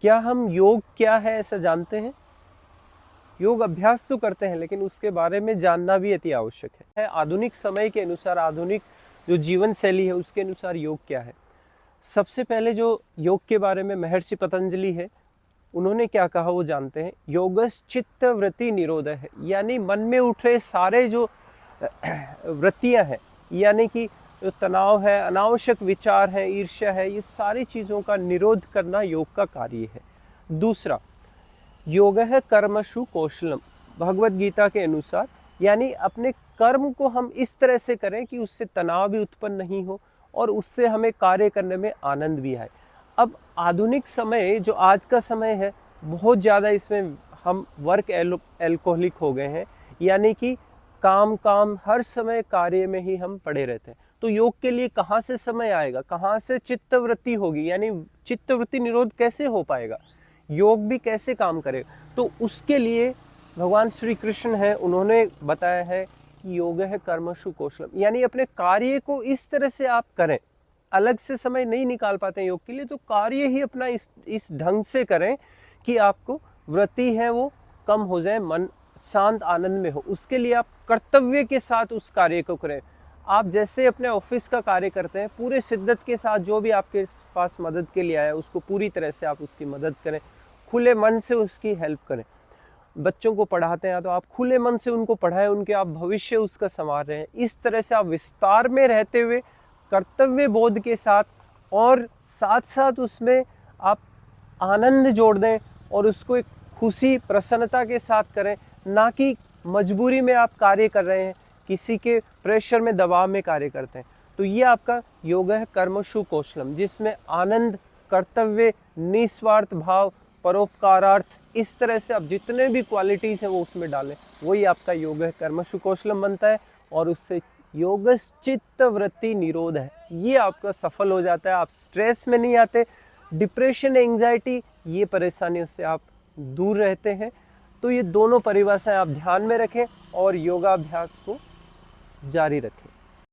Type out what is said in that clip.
क्या हम योग क्या है ऐसा जानते हैं? योग अभ्यास तो करते हैं, लेकिन उसके बारे में जानना भी अति आवश्यक है। आधुनिक समय के अनुसार, आधुनिक जो जीवन शैली है उसके अनुसार योग क्या है। सबसे पहले जो योग के बारे में महर्षि पतंजलि है, उन्होंने क्या कहा वो जानते हैं। योगस चित्त वृत्ति निरोध है, यानी मन में उठ रहे सारे जो वृत्तियां हैं, यानी कि जो तनाव है, अनावश्यक विचार है, ईर्ष्या है, ये सारी चीज़ों का निरोध करना योग का कार्य है। दूसरा, योग है कर्मशु कौशलम, भगवत गीता के अनुसार, यानी अपने कर्म को हम इस तरह से करें कि उससे तनाव भी उत्पन्न नहीं हो और उससे हमें कार्य करने में आनंद भी आए। अब आधुनिक समय जो आज का समय है, बहुत ज़्यादा इसमें हम वर्क एल्कोहलिक हो गए हैं, यानी कि काम काम हर समय कार्य में ही हम पड़े रहते हैं। तो योग के लिए कहाँ से समय आएगा, कहाँ से चित्तवृत्ति होगी, यानी चित्तवृत्ति निरोध कैसे हो पाएगा, योग भी कैसे काम करे। तो उसके लिए भगवान श्री कृष्ण है, उन्होंने बताया है कि योग है कर्मशु कौशलम, यानी अपने कार्य को इस तरह से आप करें। अलग से समय नहीं निकाल पाते हैं योग के लिए, तो कार्य ही अपना इस ढंग से करें कि आपको वृत्ति है वो कम हो जाए, मन शांत आनंद में हो। उसके लिए आप कर्तव्य के साथ उस कार्य को करें। आप जैसे अपने ऑफिस का कार्य करते हैं, पूरे शिद्दत के साथ जो भी आपके पास मदद के लिए आया उसको पूरी तरह से आप उसकी मदद करें, खुले मन से उसकी हेल्प करें। बच्चों को पढ़ाते हैं तो आप खुले मन से उनको पढ़ाएं, उनके आप भविष्य उसका संवार रहे हैं। इस तरह से आप विस्तार में रहते हुए कर्तव्य बोध के साथ और साथ साथ उसमें आप आनंद जोड़ दें और उसको एक खुशी प्रसन्नता के साथ करें, ना कि मजबूरी में आप कार्य कर रहे हैं, किसी के प्रेशर में दबाव में कार्य करते हैं। तो ये आपका योग है कर्मशु कौशलम, जिसमें आनंद, कर्तव्य, निस्वार्थ भाव, परोपकारार्थ, इस तरह से आप जितने भी क्वालिटीज़ हैं वो उसमें डालें, वही आपका योग है कर्मशु कौशलम बनता है। और उससे योगस चित्त वृत्ति निरोध है, ये आपका सफल हो जाता है। आप स्ट्रेस में नहीं आते, डिप्रेशन, एंजाइटी, ये परेशानियों से आप दूर रहते हैं। तो ये दोनों परिभाषाएं आप ध्यान में रखें और योगाभ्यास को जारी रखें।